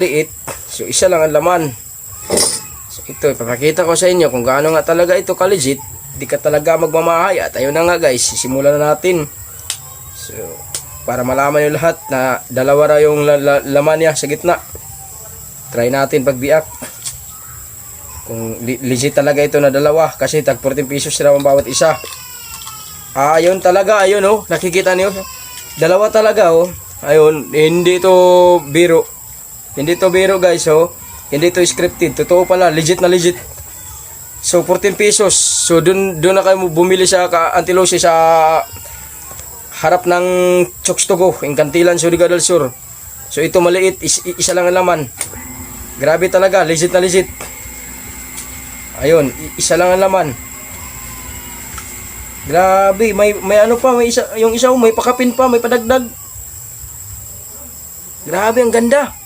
liit. So isa lang ang laman. So ito, ipapakita ko sa inyo kung gaano nga talaga ito ka-legit. Di ka talaga magmamahay. At ayun na nga guys, sisimulan na natin. So para malaman nyo lahat na dalawa ra yung laman niya sa gitna. Try natin pagbiak. Kung legit talaga ito na dalawa. Kasi tag 14 pesos sila ang bawat isa. Ayun talaga, ayun oh. Nakikita niyo? Dalawa talaga oh. Ayun, hindi to biro. Hindi to biro guys oh. Hindi to scripted. Totoo pala, legit na legit. So 14 pesos. So dun na kayo bumili sa Antilosi sa harap ng Chokes to Go, Incantilan, Surigao del Sur. So ito maliit, isa lang ang laman. Grabe talaga, legit na legit. Ayun, isa lang ang laman. Grabe, may ano pa, may isa, yung isa may pakapin pa, may padagdag. Grabe, ang ganda.